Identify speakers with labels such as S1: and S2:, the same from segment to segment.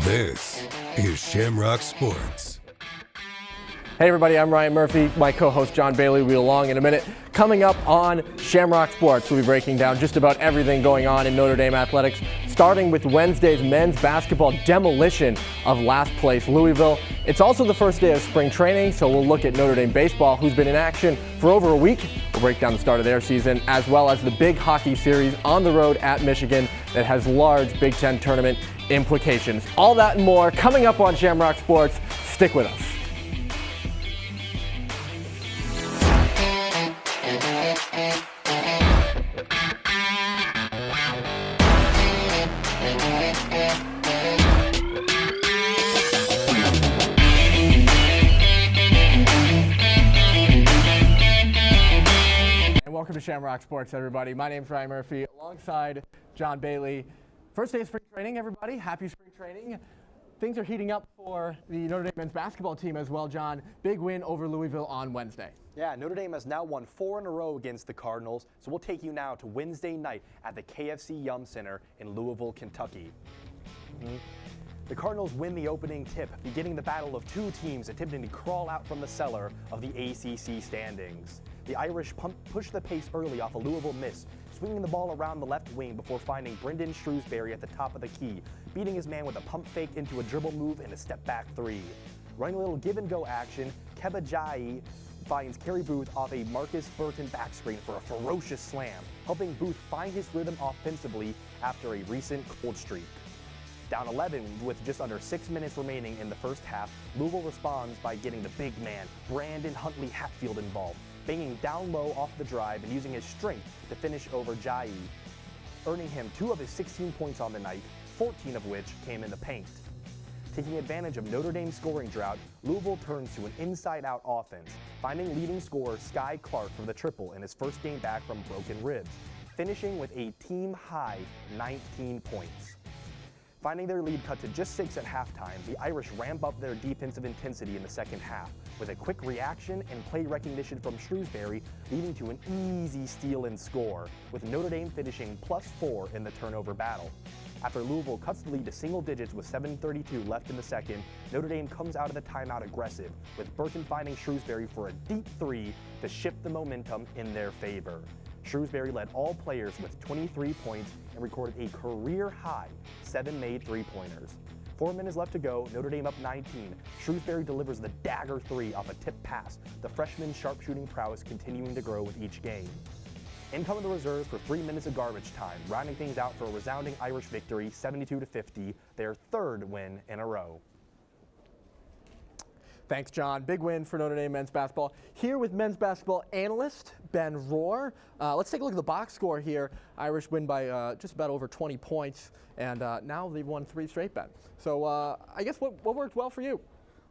S1: This is Shamrock Sports.
S2: Hey everybody, I'm Ryan Murphy. My co-host John Bailey will be along in a minute. Coming up on Shamrock Sports, we'll be breaking down just about everything going on in Notre Dame Athletics, starting with Wednesday's men's basketball demolition of last place Louisville. It's also the first day of spring training, so we'll look at Notre Dame baseball, who's been in action for over a week. We'll break down the start of their season, as well as the big hockey series on the road at Michigan that has large Big Ten tournament implications. All that and more coming up on Shamrock Sports. Stick with us. Welcome to Shamrock Sports, everybody. My name's Ryan Murphy, alongside John Bailey. First day of spring training, everybody. Happy spring training. Things are heating up for the Notre Dame men's basketball team as well, John. Big win over Louisville on Wednesday.
S3: Yeah, Notre Dame has now won 4 in a row against the Cardinals, so we'll take you now to Wednesday night at the KFC Yum Center in Louisville, Kentucky. The Cardinals win the opening tip, beginning the battle of two teams attempting to crawl out from the cellar of the ACC standings. The Irish push the pace early off a Louisville miss, swinging the ball around the left wing before finding Brendan Shrewsbury at the top of the key, beating his man with a pump fake into a dribble move and a step-back three. Running a little give-and-go action, Keba Jai finds Kerry Booth off a Marcus Burton backscreen for a ferocious slam, helping Booth find his rhythm offensively after a recent cold streak. Down 11 with just under 6 minutes remaining in the first half, Louisville responds by getting the big man, Brandon Huntley Hatfield, involved, banging down low off the drive and using his strength to finish over Jai, earning him 2 of his 16 points on the night, 14 of which came in the paint. Taking advantage of Notre Dame's scoring drought, Louisville turns to an inside-out offense, finding leading scorer Sky Clark for the triple in his first game back from broken ribs, finishing with a team-high 19 points. Finding their lead cut to just 6 at halftime, the Irish ramp up their defensive intensity in the second half, with a quick reaction and play recognition from Shrewsbury leading to an easy steal and score, with Notre Dame finishing +4 in the turnover battle. After Louisville cuts the lead to single digits with 7:32 left in the second, Notre Dame comes out of the timeout aggressive, with Burton finding Shrewsbury for a deep three to shift the momentum in their favor. Shrewsbury led all players with 23 points and recorded a career-high 7 made three-pointers. 4 minutes left to go, Notre Dame up 19. Shrewsbury delivers the dagger three off a tip pass, the freshman's sharpshooting prowess continuing to grow with each game. In come the reserves for 3 minutes of garbage time, rounding things out for a resounding Irish victory, 72-50, their 3rd win in a row.
S2: Thanks, John. Big win for Notre Dame men's basketball. Here with men's basketball analyst Ben Rohr. Let's take a look at the box score here. Irish win by just about over 20 points, and now they've won 3 straight, Ben. So I guess what worked well for you?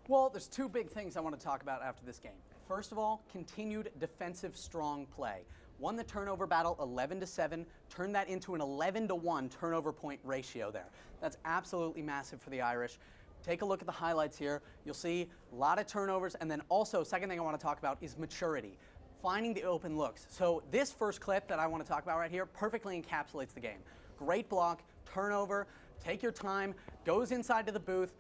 S4: Well, there's 2 big things I want to talk about after this game. First of all, continued defensive strong play. Won the turnover battle 11-7, turned that into an 11-1 turnover point ratio there. That's absolutely massive for the Irish. Take a look at the highlights here. You'll see a lot of turnovers, and then also, second thing I want to talk about is maturity, finding the open looks. So this first clip that I want to talk about right here perfectly encapsulates the game. Great block, turnover, take your time, goes inside to the booth,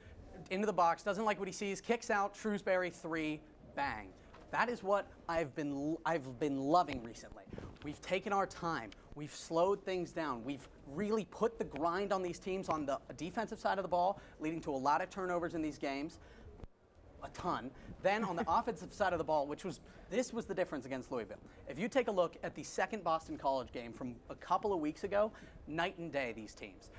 S4: into the box, doesn't like what he sees, kicks out, Shrewsbury 3, bang. That is what I've been loving recently. We've taken our time. We've slowed things down. We've really put the grind on these teams on the defensive side of the ball, leading to a lot of turnovers in these games, a ton. Then on the offensive side of the ball, this was the difference against Louisville. If you take a look at the second Boston College game from a couple of weeks ago, night and day, these teams.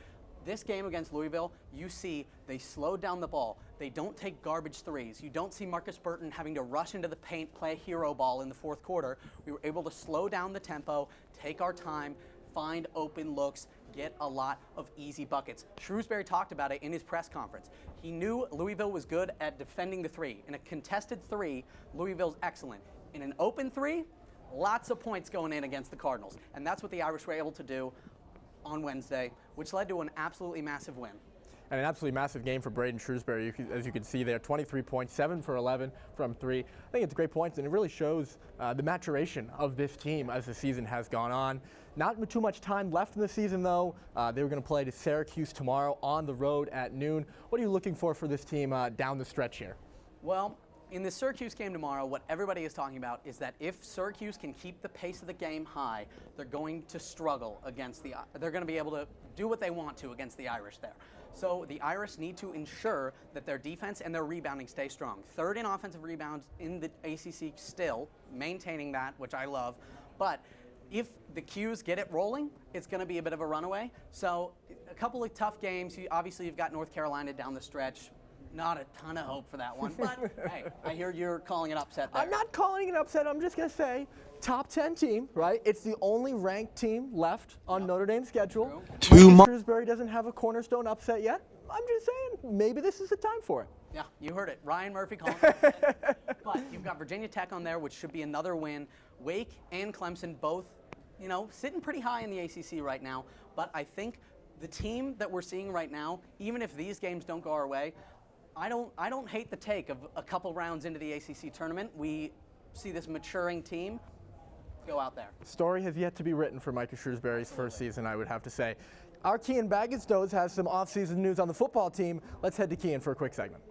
S4: This game against Louisville, you see they slowed down the ball. They don't take garbage threes. You don't see Marcus Burton having to rush into the paint, play hero ball in the 4th quarter. We were able to slow down the tempo, take our time, find open looks, get a lot of easy buckets. Shrewsbury talked about it in his press conference. He knew Louisville was good at defending the 3. In a contested 3, Louisville's excellent. In an open 3, lots of points going in against the Cardinals. And that's what the Irish were able to do on Wednesday, which led to an absolutely massive win.
S2: And an absolutely massive game for Braden Shrewsbury, as you can see there, 23 points, 7 for 11 from 3. I think it's great points, and it really shows the maturation of this team as the season has gone on. Not too much time left in the season, though. They were going to play to Syracuse tomorrow on the road at noon. What are you looking for this team down the stretch here?
S4: Well, in the Syracuse game tomorrow, what everybody is talking about is that if Syracuse can keep the pace of the game high, they're going to struggle against they're going to be able to do what they want to against the Irish there. So the Irish need to ensure that their defense and their rebounding stay strong. Third in offensive rebounds in the ACC still, maintaining that, which I love. But if the Qs get it rolling, it's going to be a bit of a runaway. So a couple of tough games. Obviously, you've got North Carolina down the stretch. Not a ton of hope for that one, but hey, I hear you're calling an upset there.
S2: I'm not calling it an upset. I'm just going to say top 10 team, right? It's the only ranked team left on Notre Dame's schedule. Shrewsbury doesn't have a cornerstone upset yet. I'm just saying, maybe this is the time for it.
S4: Yeah, you heard it. Ryan Murphy calling it an upset. But you've got Virginia Tech on there, which should be another win. Wake and Clemson both, sitting pretty high in the ACC right now. But I think the team that we're seeing right now, even if these games don't go our way, I don't hate the take of a couple rounds into the ACC tournament. We see this maturing team go out there.
S2: The story has yet to be written for Micah Shrewsbury's first season, I would have to say. Our Kean Baggins has some off-season news on the football team. Let's head to Kean for a quick segment.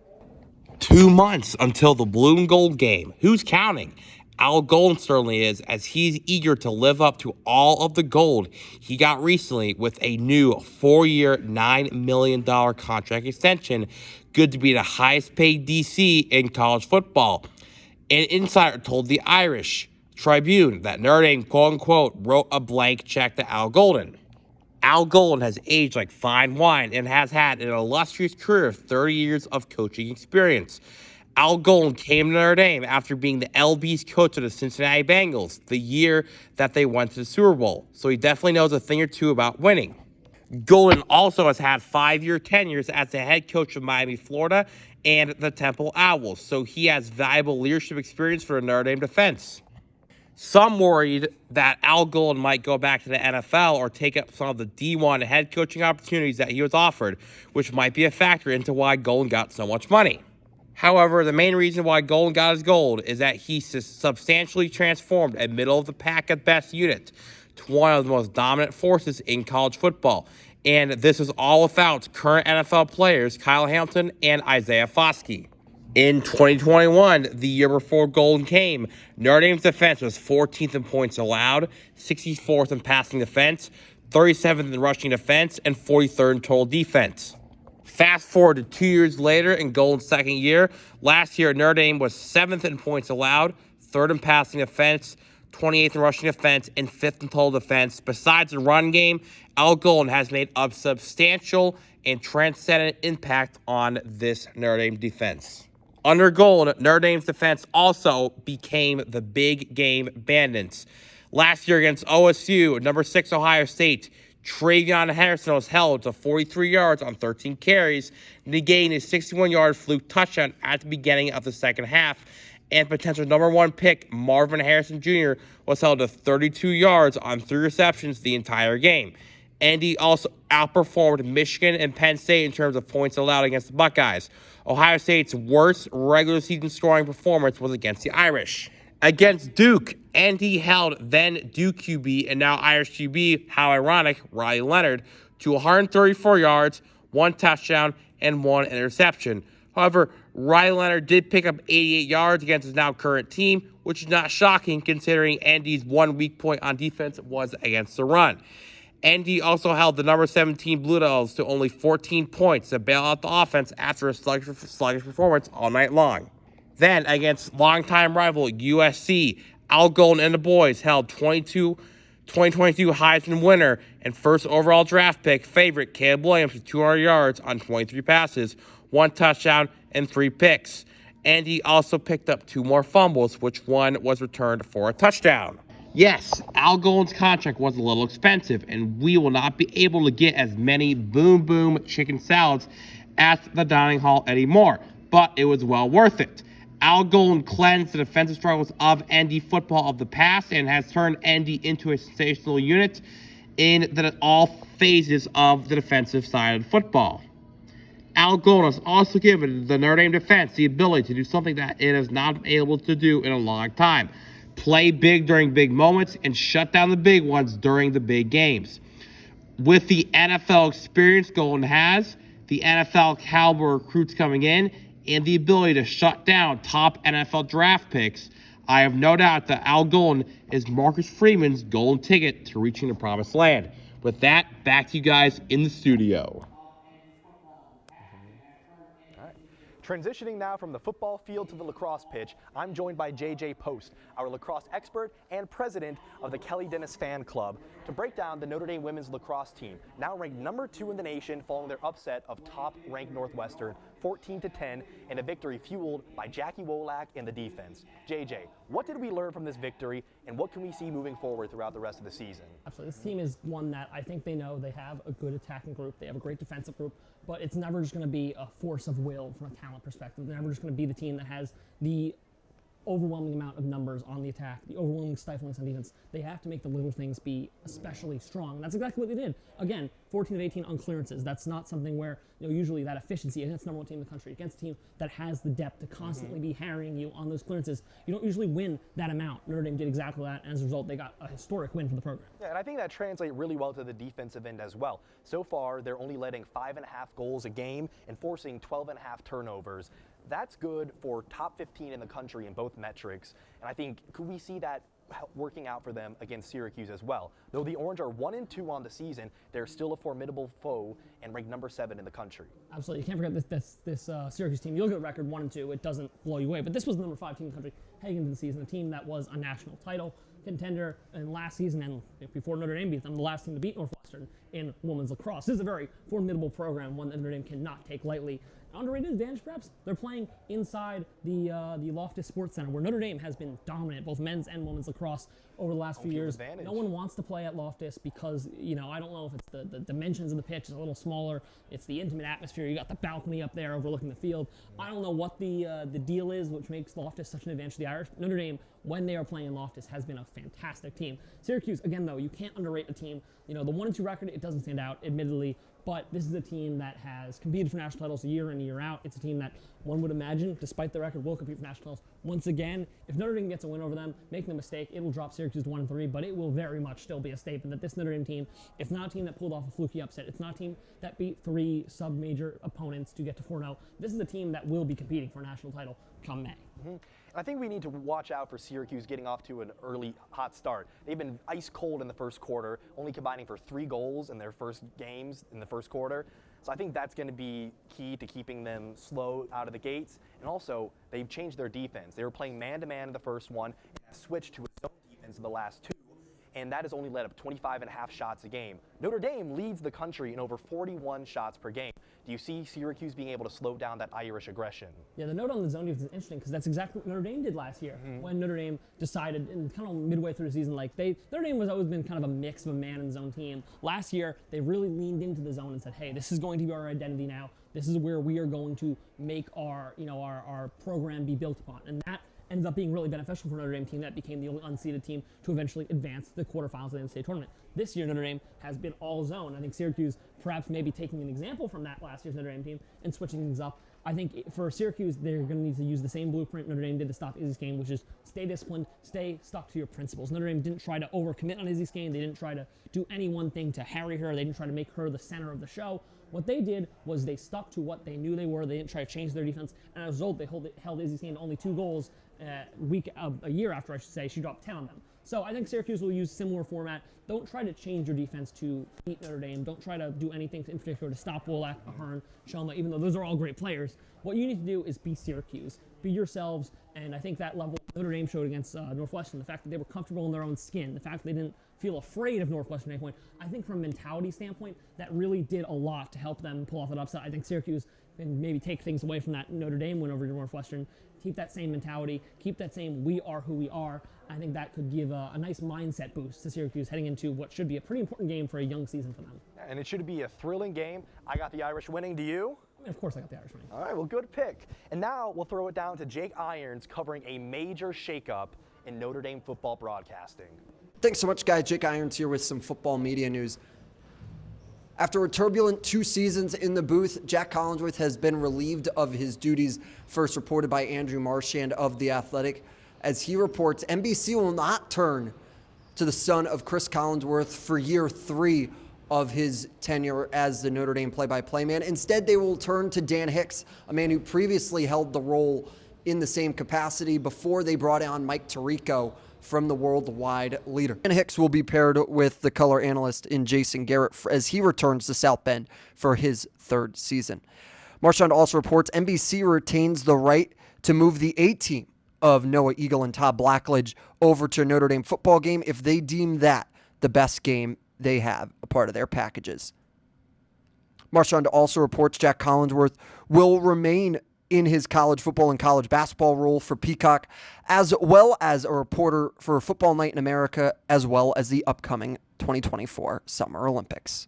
S5: 2 months until the blue and gold game. Who's counting? Al Golden certainly is, as he's eager to live up to all of the gold he got recently with a new 4-year, $9 million contract extension. Good to be the highest paid DC in college football. An insider told the Irish Tribune that Notre Dame, quote-unquote, wrote a blank check to Al Golden. Al Golden has aged like fine wine and has had an illustrious career of 30 years of coaching experience. Al Golden came to Notre Dame after being the LB's coach of the Cincinnati Bengals the year that they went to the Super Bowl, so he definitely knows a thing or two about winning. Golden also has had 5-year tenures as the head coach of Miami, Florida, and the Temple Owls, so he has valuable leadership experience for the Notre Dame defense. Some worried that Al Golden might go back to the NFL or take up some of the D1 head coaching opportunities that he was offered, which might be a factor into why Golden got so much money. However, the main reason why Golden got his gold is that he substantially transformed a middle-of-the-pack at best unit to one of the most dominant forces in college football. And this is all without current NFL players Kyle Hamilton and Isaiah Foskey. In 2021, the year before Golden came, Notre Dame's defense was 14th in points allowed, 64th in passing defense, 37th in rushing defense, and 43rd in total defense. Fast forward to 2 years later in Golden's second year. Last year, Notre Dame was 7th in points allowed, 3rd in passing defense, 28th in rushing defense, and 5th in total defense. Besides the run game, Al Golden has made a substantial and transcendent impact on this Notre Dame defense. Under Golden, Notre Dame's defense also became the big game bandits. Last year against OSU, number 6 Ohio State, Travion Henderson was held to 43 yards on 13 carries, negating a 61-yard fluke touchdown at the beginning of the second half, and potential number 1 pick Marvin Harrison Jr. was held to 32 yards on 3 receptions the entire game. And he also outperformed Michigan and Penn State in terms of points allowed against the Buckeyes. Ohio State's worst regular season scoring performance was against the Irish. Against Duke, and he held then Duke QB and now Irish QB, how ironic, Riley Leonard, to 134 yards, 1 touchdown, and 1 interception. However, Riley Leonard did pick up 88 yards against his now current team, which is not shocking considering Andy's one weak point on defense was against the run. Andy also held the number 17 Blue Devils to only 14 points to bail out the offense after a sluggish performance all night long. Then, against longtime rival USC, Al Golden and the boys held 2022 Heisman winner and first overall draft pick favorite Caleb Williams to 200 yards on 23 passes, 1 touchdown, and 3 picks. And he also picked up 2 more fumbles, which one was returned for a touchdown. Yes, Al Golden's contract was a little expensive, and we will not be able to get as many boom chicken salads at the dining hall anymore, but it was well worth it. Al Golden cleansed the defensive struggles of ND football of the past and has turned ND into a sensational unit in all phases of the defensive side of football. Al Golden has also given the Notre Dame defense the ability to do something that it has not been able to do in a long time. Play big during big moments and shut down the big ones during the big games. With the NFL experience Golden has, the NFL caliber recruits coming in, and the ability to shut down top NFL draft picks, I have no doubt that Al Golden is Marcus Freeman's golden ticket to reaching the promised land. With that, back to you guys in the studio.
S3: Transitioning now from the football field to the lacrosse pitch, I'm joined by JJ Post, our lacrosse expert and president of the Kelly Dennis Fan Club, to break down the Notre Dame women's lacrosse team, now ranked #2 in the nation following their upset of top-ranked Northwestern 14-10 in a victory fueled by Jackie Wolak and the defense. JJ, what did we learn from this victory, and what can we see moving forward throughout the rest of the season?
S6: Absolutely. This team is one that I think they know they have a good attacking group. They have a great defensive group, but it's never just going to be a force of will from a talent perspective. They're never just going to be the team that has the overwhelming amount of numbers on the attack, the overwhelming stifling on defense. They have to make the little things be especially strong. And that's exactly what they did. Again, 14 of 18 on clearances. That's not something where, usually that efficiency against the #1 team in the country, against a team that has the depth to constantly be harrying you on those clearances, you don't usually win that amount. Notre Dame did exactly that, and as a result, they got a historic win for the program.
S3: Yeah, and I think that translates really well to the defensive end as well. So far, they're only letting 5.5 goals a game and forcing 12.5 turnovers. That's good for top 15 in the country in both metrics, and I think could we see that working out for them against Syracuse as well? Though the Orange are 1-2 on the season, they're still a formidable foe and ranked #7 in the country.
S6: Absolutely, you can't forget this Syracuse team. You look at the record 1-2, it doesn't blow you away, but this was the #5 team in the country heading into the season, a team that was a national title contender in last season, and before Notre Dame beat them, the last team to beat Northwestern in women's lacrosse. This is a very formidable program, one that Notre Dame cannot take lightly. Underrated advantage, perhaps, they're playing inside the Loftus Sports Center, where Notre Dame has been dominant, both men's and women's lacrosse, over the last few years.
S3: Advantage.
S6: No one wants to play at Loftus because, I don't know if it's the dimensions of the pitch is a little smaller, it's the intimate atmosphere, you got the balcony up there overlooking the field. I don't know what the deal is which makes Loftus such an advantage to the Irish. Notre Dame, when they are playing in Loftus, has been a fantastic team. Syracuse, again, though, you can't underrate a team. The 1-2 record, it doesn't stand out, admittedly, but this is a team that has competed for national titles year in, year out. It's a team that one would imagine, despite the record, will compete for national titles once again. If Notre Dame gets a win over them, making a mistake, it will drop Syracuse to 1-3, but it will very much still be a statement that this Notre Dame team, it's not a team that pulled off a fluky upset. It's not a team that beat 3 sub-major opponents to get to 4-0. This is a team that will be competing for a national title come May.
S3: I think we need to watch out for Syracuse getting off to an early hot start. They've been ice cold in the first quarter, only combining for 3 goals in their first games in the first quarter. So I think that's going to be key to keeping them slow out of the gates. And also, they've changed their defense. They were playing man-to-man in the first one and have switched to a zone defense in the last 2. And that has only led up 25.5 shots a game. Notre Dame leads the country in over 41 shots per game. Do you see Syracuse being able to slow down that Irish aggression?
S6: Yeah, the note on the zone defense is interesting because that's exactly what Notre Dame did last year when Notre Dame decided, and kind of midway through the season, Notre Dame has always been kind of a mix of a man and zone team. Last year, they really leaned into the zone and said, hey, this is going to be our identity now. This is where we are going to make our program be built upon. And that ended up being really beneficial for Notre Dame team that became the only unseeded team to eventually advance to the quarterfinals of the NCAA tournament. This year, Notre Dame has been all zone. I think Syracuse perhaps maybe taking an example from that last year's Notre Dame team and switching things up. I think for Syracuse, they're going to need to use the same blueprint Notre Dame did to stop Izzy's game, which is stay disciplined, stay stuck to your principles. Notre Dame didn't try to overcommit on Izzy's game. They didn't try to do any one thing to harry her. They didn't try to make her the center of the show. What they did was they stuck to what they knew they were. They didn't try to change their defense. And as a result, they held Izzy's game to only 2 goals a year after, I should say. She dropped 10 on them. So I think Syracuse will use similar format. Don't try to change your defense to beat Notre Dame. Don't try to do anything in particular to stop Wolak, Ahern, Shelma, even though those are all great players. What you need to do is be Syracuse. Be yourselves, and I think that level Notre Dame showed against Northwestern, the fact that they were comfortable in their own skin, the fact that they didn't feel afraid of Northwestern at any point, I think from a mentality standpoint, that really did a lot to help them pull off that upset. I think Syracuse can maybe take things away from that Notre Dame win over to Northwestern, keep that same mentality, keep that same we are who we are. I think that could give a nice mindset boost to Syracuse heading into what should be a pretty important game for a young season for them.
S3: And it should be a thrilling game. I got the Irish winning. Do you?
S6: I mean, of course I got the Irish winning.
S3: All right, well, good pick. And now we'll throw it down to Jake Irons covering a major shakeup in Notre Dame football broadcasting.
S7: Thanks so much, guys. Jake Irons here with some football media news. After a turbulent 2 seasons in the booth, Jack Collinsworth has been relieved of his duties, first reported by Andrew Marchand of The Athletic. As he reports, NBC will not turn to the son of Chris Collinsworth for year 3 of his tenure as the Notre Dame play-by-play man. Instead, they will turn to Dan Hicks, a man who previously held the role in the same capacity before they brought on Mike Tirico from the worldwide leader. Dan Hicks will be paired with the color analyst in Jason Garrett as he returns to South Bend for his 3rd season. Marchand also reports NBC retains the right to move the A-team of Noah Eagle and Todd Blackledge over to a Notre Dame football game if they deem that the best game they have a part of their packages. Marchand also reports Jack Collinsworth will remain in his college football and college basketball role for Peacock, as well as a reporter for Football Night in America, as well as the upcoming 2024 Summer Olympics.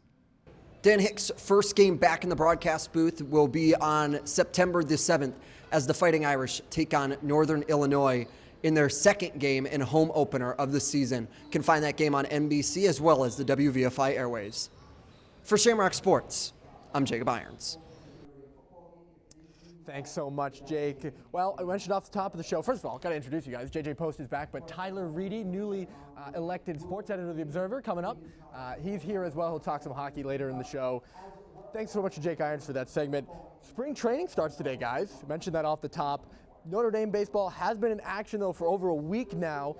S7: Dan Hicks' first game back in the broadcast booth will be on September the 7th as the Fighting Irish take on Northern Illinois in their 2nd game and home opener of the season. You can find that game on NBC as well as the WVFI airwaves. For Shamrock Sports, I'm Jacob Irons.
S2: Thanks so much, Jake. Well, I mentioned off the top of the show, first of all, got to introduce you guys. JJ Post is back, but Tyler Reidy, newly elected sports editor of The Observer, coming up. He's here as well. He'll talk some hockey later in the show. Thanks so much to Jake Irons for that segment. Spring training starts today, guys. I mentioned that off the top. Notre Dame baseball has been in action, though, for over a week now.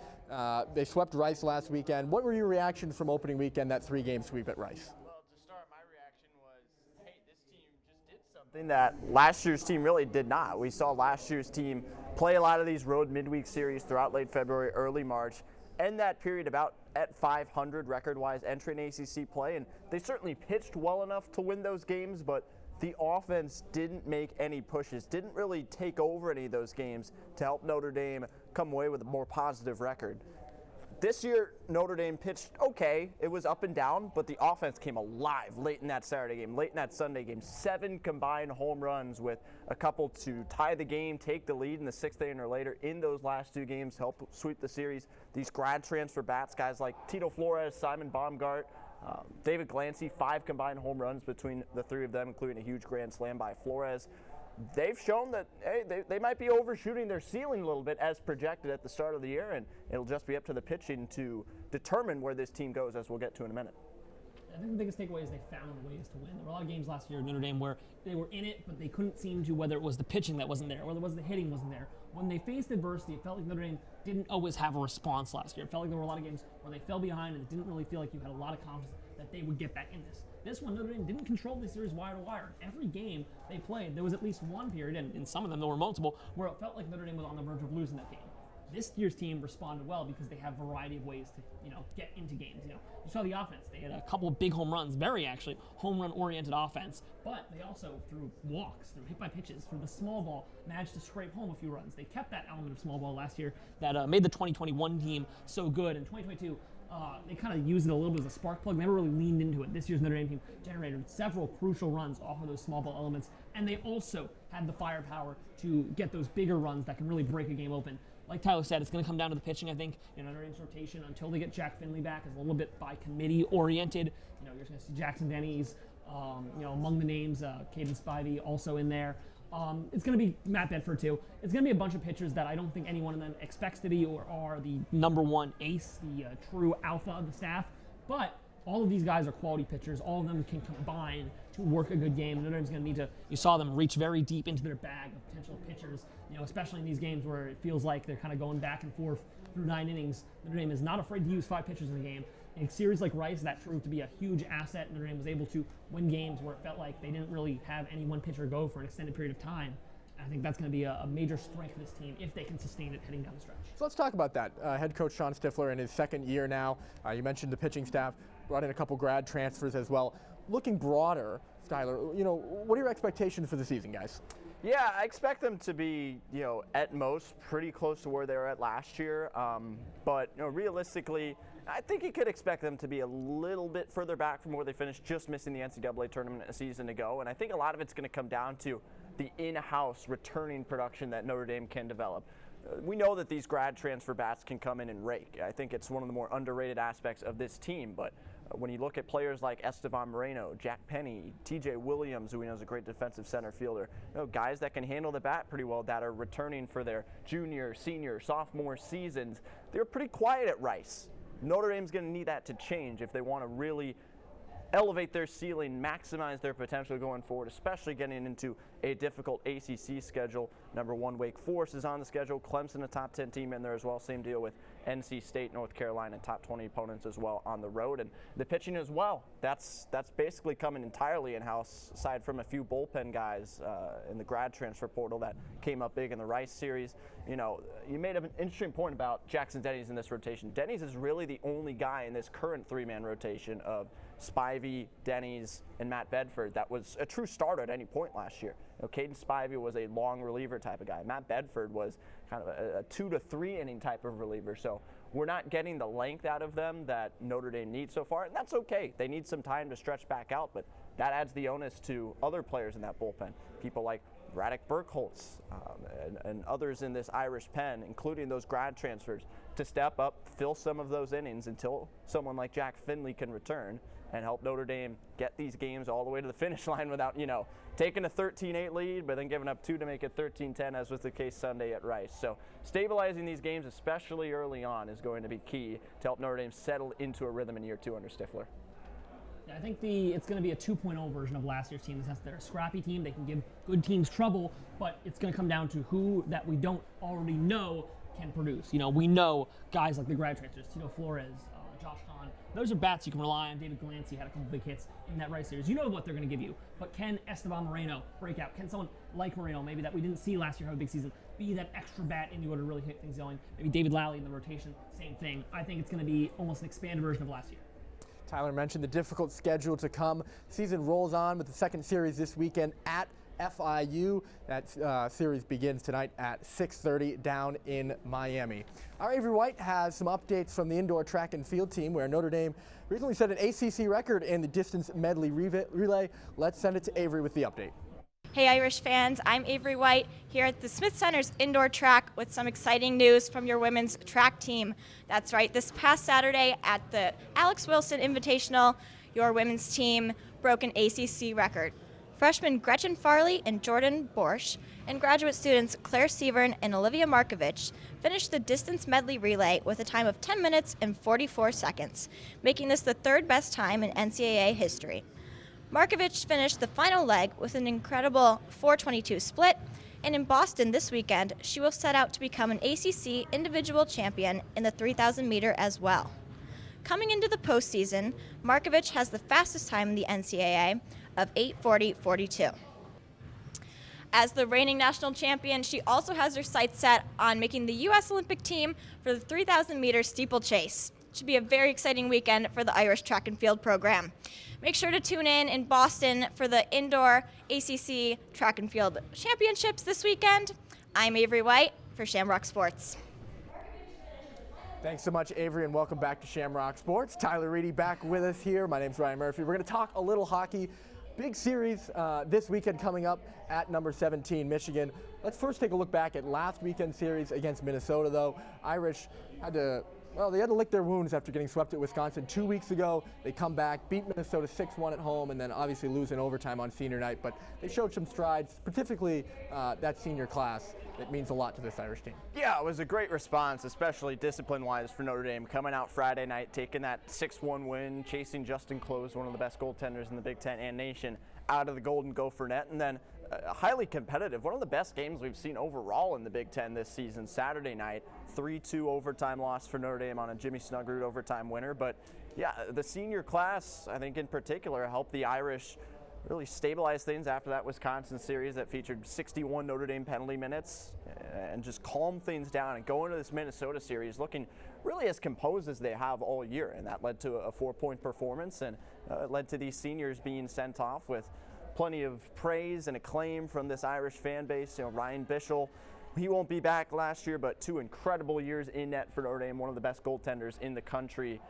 S2: They swept Rice last weekend. What were your reactions from opening weekend, that 3-game sweep at Rice?
S8: Well, to start, my reaction was, hey, this team just did something that last year's team really did not. We saw last year's team play a lot of these road midweek series throughout late February, early March, end that period about at 500 record-wise entry in ACC play, and they certainly pitched well enough to win those games, but the offense didn't make any pushes, didn't really take over any of those games to help Notre Dame come away with a more positive record. This year, Notre Dame pitched okay. It was up and down, but the offense came alive late in that Saturday game, late in that Sunday game. 7 combined home runs with a couple to tie the game, take the lead in the 6th inning or later in those last 2 games, help sweep the series. These grad transfer bats, guys like Tito Flores, Simon Baumgart, David Glancy, 5 combined home runs between the 3 of them, including a huge grand slam by Flores. They've shown that, hey, they might be overshooting their ceiling a little bit as projected at the start of the year, and it'll just be up to the pitching to determine where this team goes, as we'll get to in a minute.
S6: I think the biggest takeaway is they found ways to win. There were a lot of games last year in Notre Dame where they were in it, but they couldn't seem to, whether it was the pitching that wasn't there, whether it was the hitting wasn't there. When they faced adversity, it felt like Notre Dame didn't always have a response last year. It felt like there were a lot of games where they fell behind and it didn't really feel like you had a lot of confidence that they would get back in this. This one, Notre Dame didn't control the series wire to wire. Every game they played, there was at least one period, and in some of them there were multiple, where it felt like Notre Dame was on the verge of losing that game. This year's team responded well because they have a variety of ways to, get into games. You saw the offense. They had a couple of big home runs, very actually home run-oriented offense, but they also, through walks, through hit by pitches, through the small ball, managed to scrape home a few runs. They kept that element of small ball last year that made the 2021 team so good. In 2022, they kind of used it a little bit as a spark plug. They never really leaned into it. This year's Notre Dame team generated several crucial runs off of those small ball elements, and they also had the firepower to get those bigger runs that can really break a game open. Like Tyler said, it's going to come down to the pitching, I think. Notre Dame's rotation, until they get Jack Finley back, is a little bit by committee oriented. You're going to see Jackson Denny's, among the names, Caden Spivey also in there. It's going to be Matt Bedford, too. It's going to be a bunch of pitchers that I don't think any one of them expects to be or are the number one ace, the true alpha of the staff. But all of these guys are quality pitchers. All of them can combine to work a good game. Notre Dame's going to need to, you saw them reach very deep into their bag of potential pitchers, especially in these games where it feels like they're kind of going back and forth through 9 innings. Notre Dame is not afraid to use 5 pitchers in the game. In a series like Rice, that proved to be a huge asset. Notre Dame was able to win games where it felt like they didn't really have any one pitcher go for an extended period of time. I think that's going to be a major strength of this team if they can sustain it heading down the stretch.
S2: So let's talk about that. Head coach Sean Stiffler in his 2nd year now. You mentioned the pitching staff, brought in a couple grad transfers as well. Looking broader, Skyler, what are your expectations for the season, guys?
S8: Yeah, I expect them to be, at most pretty close to where they were at last year. But realistically, I think you could expect them to be a little bit further back from where they finished, just missing the NCAA tournament a season ago. And I think a lot of it's going to come down to the in-house returning production that Notre Dame can develop. We know that these grad transfer bats can come in and rake. I think it's one of the more underrated aspects of this team, but When you look at players like Esteban Moreno, Jack Penny, TJ Williams, who we know is a great defensive center fielder, guys that can handle the bat pretty well that are returning for their junior, senior, sophomore seasons, they're pretty quiet at Rice. Notre Dame's going to need that to change if they want to really elevate their ceiling, maximize their potential going forward, especially getting into a difficult ACC schedule. Number 1, Wake Forest is on the schedule. Clemson, a top 10 team in there as well. Same deal with NC State, North Carolina, top 20 opponents as well on the road. And the pitching as well. That's basically coming entirely in-house, aside from a few bullpen guys in the grad transfer portal that came up big in the Rice series. You made an interesting point about Jackson Denny's in this rotation. Denny's is really the only guy in this current 3-man rotation of Spivey, Denny's, and Matt Bedford that was a true starter at any point last year. Caden Spivey was a long reliever type of guy. Matt Bedford was kind of a 2 to 3 inning type of reliever. So we're not getting the length out of them that Notre Dame needs so far, and that's okay. They need some time to stretch back out, but that adds the onus to other players in that bullpen. People like Radek Burkholz and others in this Irish pen, including those grad transfers, to step up, fill some of those innings until someone like Jack Finley can return and help Notre Dame get these games all the way to the finish line without, taking a 13-8 lead, but then giving up 2 to make it 13-10, as was the case Sunday at Rice. So stabilizing these games, especially early on, is going to be key to help Notre Dame settle into a rhythm in year 2 under Stiffler.
S6: Yeah, I think it's going to be a 2.0 version of last year's team. In the sense they're a scrappy team. They can give good teams trouble, but it's going to come down to who that we don't already know can produce. We know guys like the grad transfers, Tito Flores, Josh Hahn. Those are bats you can rely on. David Glancy had a couple big hits in that Rice series. You know what they're going to give you. But can Esteban Moreno break out? Can someone like Moreno, maybe that we didn't see last year have a big season, be that extra bat in order to really hit things going? Maybe David Lally in the rotation, same thing. I think it's going to be almost an expanded version of last year.
S2: Tyler mentioned the difficult schedule to come. Season rolls on with the second series this weekend at FIU. That series begins tonight at 6:30 down in Miami. Our Avery White has some updates from the indoor track and field team, where Notre Dame recently set an ACC record in the distance medley relay. Let's send it to Avery with the update.
S9: Hey Irish fans, I'm Avery White here at the Smith Center's indoor track with some exciting news from your women's track team. That's right, this past Saturday at the Alex Wilson Invitational, your women's team broke an ACC record. Freshmen Gretchen Farley and Jordan Borsch and graduate students Claire Severn and Olivia Markovich finished the distance medley relay with a time of 10 minutes and 44 seconds, making this the 3rd best time in NCAA history. Markovich finished the final leg with an incredible 4:22 split, and in Boston this weekend, she will set out to become an ACC individual champion in the 3,000 meter as well. Coming into the postseason, Markovich has the fastest time in the NCAA of 8:40.42. As the reigning national champion, she also has her sights set on making the U.S. Olympic team for the 3,000 meter steeplechase. It should be a very exciting weekend for the Irish track and field program. Make sure to tune in Boston for the indoor ACC track and field championships this weekend. I'm Avery White for Shamrock Sports.
S2: Thanks so much, Avery, and welcome back to Shamrock Sports. Tyler Reidy back with us here. My name's Ryan Murphy. We're going to talk a little hockey. Big series this weekend coming up at number 17, Michigan. Let's first take a look back at last weekend's series against Minnesota, though. Irish had to lick their wounds after getting swept at Wisconsin 2 weeks ago. They come back, beat Minnesota 6-1 at home, and then obviously lose in overtime on senior night. But they showed some strides, particularly that senior class. That means a lot to this Irish team.
S8: Yeah, it was a great response, especially discipline-wise for Notre Dame. Coming out Friday night, taking that 6-1 win, chasing Justin Close, one of the best goaltenders in the Big Ten and nation, out of the Golden Gopher net. And then highly competitive, one of the best games we've seen overall in the Big Ten this season. Saturday night, 3-2 overtime loss for Notre Dame on a Jimmy Snuggerud overtime winner. But yeah, the senior class, I think in particular, helped the Irish really stabilize things after that Wisconsin series that featured 61 Notre Dame penalty minutes, and just calm things down and go into this Minnesota series looking really as composed as they have all year. And that led to a 4-point performance, and it led to these seniors being sent off with plenty of praise and acclaim from this Irish fan base. Ryan Bischel, he won't be back last year, but 2 incredible years in net for Notre Dame, one of the best goaltenders in the country.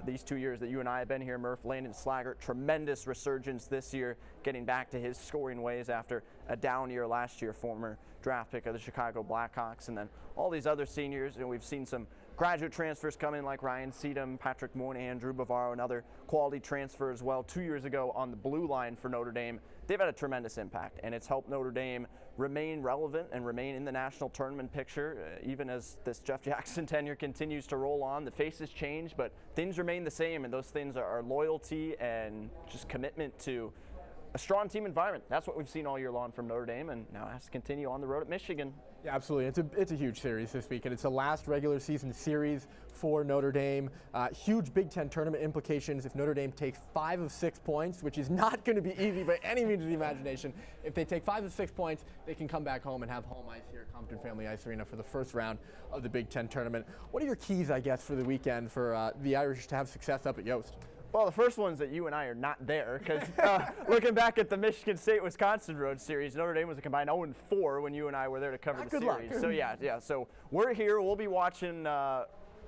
S8: These 2 years that you and I have been here, Murph. Landon Slaggert, tremendous resurgence this year, getting back to his scoring ways after a down year last year, former draft pick of the Chicago Blackhawks. And then all these other seniors, we've seen some graduate transfers come in like Ryan Seedham, Patrick Moynihan, Drew Bavaro, another quality transfer as well 2 years ago on the blue line for Notre Dame. They've had a tremendous impact, and it's helped Notre Dame remain relevant and remain in the national tournament picture, even as this Jeff Jackson tenure continues to roll on. The faces change, but things remain the same, and those things are loyalty and just commitment to a strong team environment. That's what we've seen all year long from Notre Dame, and now it has to continue on the road at Michigan.
S2: Yeah, absolutely. It's a huge series this week, and it's the last regular season series for Notre Dame. Huge Big Ten tournament implications if Notre Dame takes 5 of 6 points, which is not going to be easy by any means of the imagination. If they take 5 of 6 points, they can come back home and have home ice here at Compton Family Ice Arena for the first round of the Big Ten tournament. What are your keys, I guess, for the weekend for the Irish to have success up at Yost?
S8: Well, the first one's that you and I are not there, because looking back at the Michigan State-Wisconsin Road Series, Notre Dame was a combined 0-4 when you and I were there to cover the series. Luck. So yeah. So we're here. We'll be watching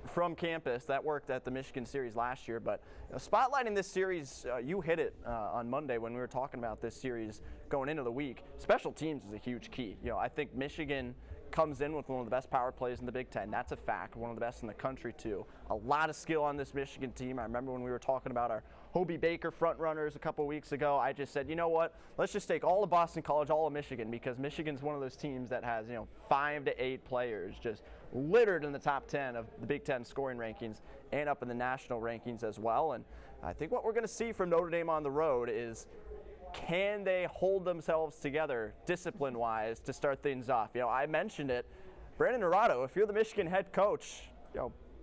S8: from campus. That worked at the Michigan series last year. But spotlighting this series, you hit it on Monday when we were talking about this series going into the week. Special teams is a huge key. I think Michigan comes in with one of the best power plays in the Big Ten. That's a fact. One of the best in the country, too. A lot of skill on this Michigan team. I remember when we were talking about our Hobie Baker front runners a couple weeks ago, I just said, you know what? Let's just take all of Boston College, all of Michigan, because Michigan's one of those teams that has, 5 to 8 players just littered in the top 10 of the Big Ten scoring rankings and up in the national rankings as well. And I think what we're going to see from Notre Dame on the road is, can they hold themselves together discipline-wise to start things off? I mentioned it. Brandon Naurato, if you're the Michigan head coach,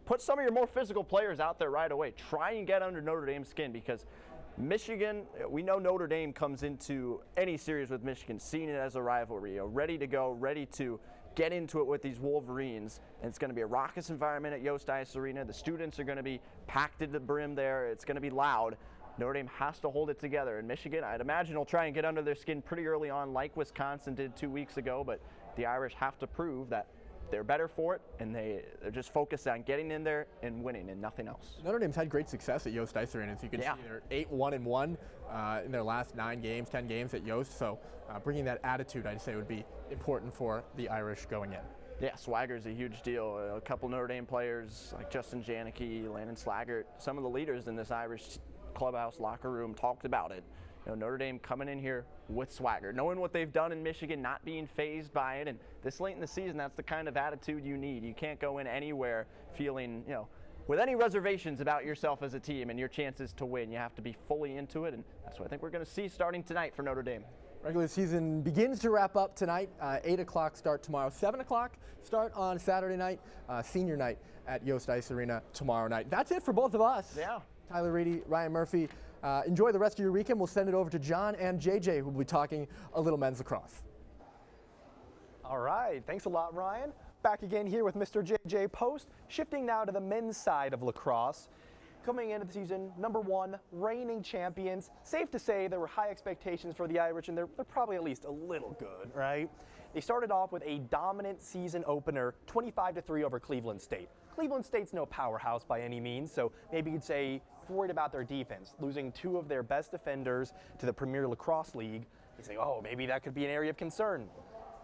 S8: put some of your more physical players out there right away. Try and get under Notre Dame's skin, because Michigan, we know Notre Dame comes into any series with Michigan seeing it as a rivalry, ready to go, ready to get into it with these Wolverines. And it's going to be a raucous environment at Yost Ice Arena. The students are going to be packed to the brim there. It's going to be loud. Notre Dame has to hold it together. And Michigan, I'd imagine, will try and get under their skin pretty early on, like Wisconsin did 2 weeks ago. But the Irish have to prove that they're better for it, and they're just focused on getting in there and winning and nothing else.
S2: Notre Dame's had great success at Yost Ice Arena. As you can see, they're 8-1-1 in their last 10 games at Yost. So bringing that attitude, I'd say, would be important for the Irish going in.
S8: Yeah, swagger's a huge deal. A couple Notre Dame players like Justin Janicki, Landon Slaggert, some of the leaders in this Irish clubhouse locker room talked about it. Notre Dame coming in here with swagger, knowing what they've done in Michigan, not being fazed by it. And this late in the season, that's the kind of attitude you need. You can't go in anywhere feeling, with any reservations about yourself as a team and your chances to win. You have to be fully into it, and that's what I think we're going to see starting tonight for Notre Dame.
S2: Regular season begins to wrap up tonight. 8 o'clock start tomorrow. 7 o'clock start on Saturday night. Senior night at Yost Ice Arena tomorrow night. That's it for both of us.
S8: Yeah.
S2: Tyler Reidy, Ryan Murphy. Enjoy the rest of your weekend. We'll send it over to John and JJ, who will be talking a little men's lacrosse.
S3: All right. Thanks a lot, Ryan. Back again here with Mr. JJ Post. Shifting now to the men's side of lacrosse. Coming into the season, #1, reigning champions. Safe to say there were high expectations for the Irish, and they're probably at least a little good, right? They started off with a dominant season opener, 25-3 over Cleveland State. Cleveland State's no powerhouse by any means, so maybe you'd say worried about their defense, losing 2 of their best defenders to the Premier Lacrosse League. You say, oh, maybe that could be an area of concern.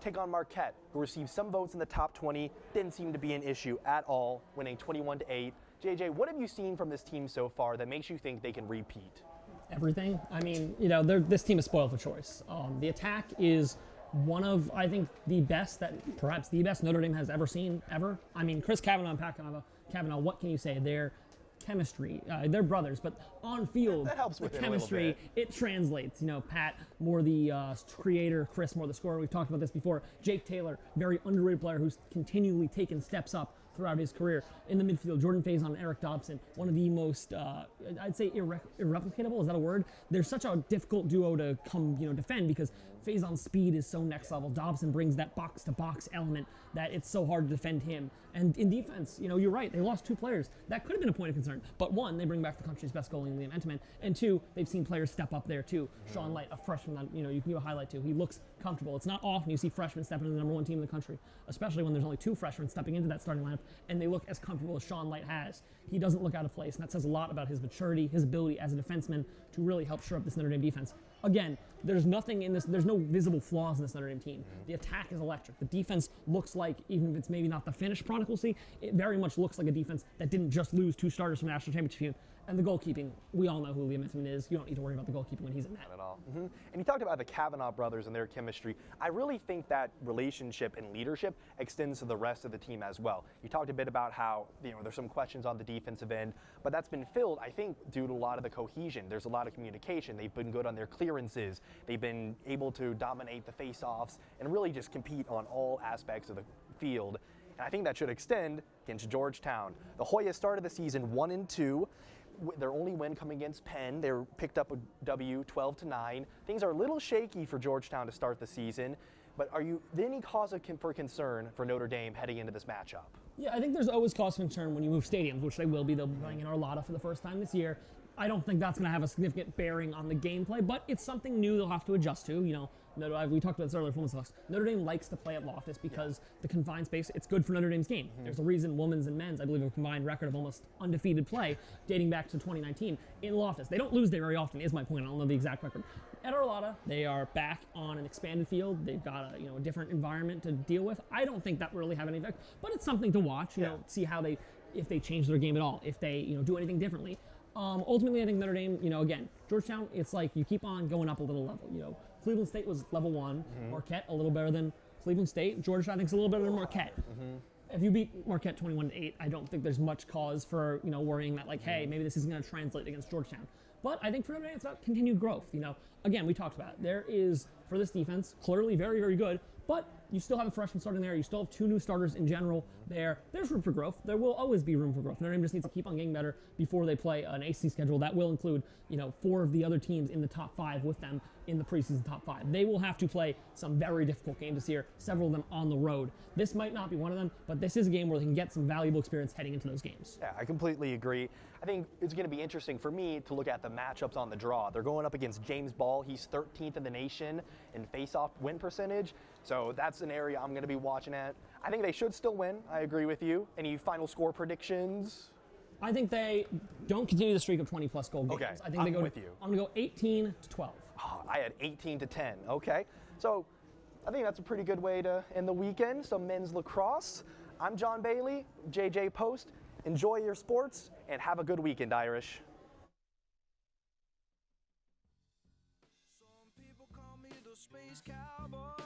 S3: Take on Marquette, who received some votes in the top 20, didn't seem to be an issue at all, winning 21-8. JJ, what have you seen from this team so far that makes you think they can repeat?
S6: Everything. I mean, this team is spoiled for choice. The attack is one of, I think, perhaps the best Notre Dame has ever seen, ever. I mean, Chris Kavanaugh and Pat Kavanaugh, what can you say? Their chemistry, they're brothers, but on field,
S3: that helps with
S6: the chemistry, it translates. Pat, more the creator, Chris, more the scorer. We've talked about this before. Jake Taylor, very underrated player who's continually taken steps up throughout his career. In the midfield, Jordan Faison and Eric Dobson, one of the most, I'd say irreplicatable, is that a word? They're such a difficult duo to come, defend, because Faison's speed is so next level. Dobson brings that box-to-box element that it's so hard to defend him. And in defense, you're right, they lost 2 players. That could have been a point of concern. But 1, they bring back the country's best goalie, Liam Entenmann. And 2, they've seen players step up there too. Sean Light, a freshman that, you can give a highlight to. He looks comfortable. It's not often you see freshmen step into the #1 team in the country, especially when there's only 2 freshmen stepping into that starting lineup, and they look as comfortable as Sean Light has. He doesn't look out of place, and that says a lot about his maturity, his ability as a defenseman to really help shore up this Notre Dame defense. again, there's nothing in this, there's no visible flaws in this Notre Dame team. The attack is electric. The defense looks like, even if it's maybe not the finished product we'll see, it very much looks like a defense that didn't just lose 2 starters from the national championship team. And the goalkeeping, we all know who Liam Minton is. You don't need to worry about the goalkeeping when he's in net.
S3: Not at all. And you talked about the Kavanaugh brothers and their chemistry. I really think that relationship and leadership extends to the rest of the team as well. You talked a bit about how there's some questions on the defensive end, but that's been filled, I think, due to a lot of the cohesion. There's a lot of communication. They've been good on their clearances. They've been able to dominate the face-offs and really just compete on all aspects of the field. And I think that should extend against Georgetown. The Hoyas started the season 1-2. Their only win coming against Penn. They picked up a W 12-9. Things are a little shaky for Georgetown to start the season, but are you any cause for concern for Notre Dame heading into this matchup?
S6: Yeah, I think there's always cause for concern when you move stadiums, which they will be. They'll be playing in Arlotta for the first time this year. I don't think that's going to have a significant bearing on the gameplay, but it's something new they'll have to adjust to. We talked about this earlier. Notre Dame likes to play at Loftus because the confined space, it's good for Notre Dame's game. There's a reason women's and men's, I believe, have a combined record of almost undefeated play dating back to 2019 in Loftus. They don't lose there very often, is my point. I don't know the exact record. At Arlotta, they are back on an expanded field. They've got a different environment to deal with. I don't think that will really have any effect, but it's something to watch. See how if they change their game at all, if they do anything differently. Ultimately, I think Notre Dame, again, Georgetown, it's like you keep on going up a little level. Cleveland State was level 1, Marquette a little better than Cleveland State. Georgetown, I think, is a little better than Marquette. If you beat Marquette 21-8, I don't think there's much cause for worrying that hey, maybe this isn't going to translate against Georgetown. But I think for Notre Dame, it's about continued growth. Again, we talked about it. There is, for this defense, clearly very, very good, but you still have a freshman starting there. You still have 2 new starters in general there. There's room for growth. There will always be room for growth. Notre Dame just needs to keep on getting better before they play an AC schedule that will include, 4 of the other teams in the top 5 with them in the preseason top 5. They will have to play some very difficult games this year, several of them on the road. This might not be one of them, but this is a game where they can get some valuable experience heading into those games.
S3: Yeah, I completely agree. I think it's going to be interesting for me to look at the matchups on the draw. They're going up against James Ball. He's 13th in the nation in face-off win percentage, so that's an area I'm going to be watching at. I think they should still win. I agree with you. Any final score predictions?
S6: I think they don't continue the streak of 20-plus goal games.
S3: Okay,
S6: I think
S3: I'm with you.
S6: I'm going to go 18-12.
S3: Oh, I had 18-10. Okay, so I think that's a pretty good way to end the weekend. Some men's lacrosse. I'm John Bailey, JJ Post. Enjoy your sports and have a good weekend, Irish.
S10: Some people call me the space cowboy.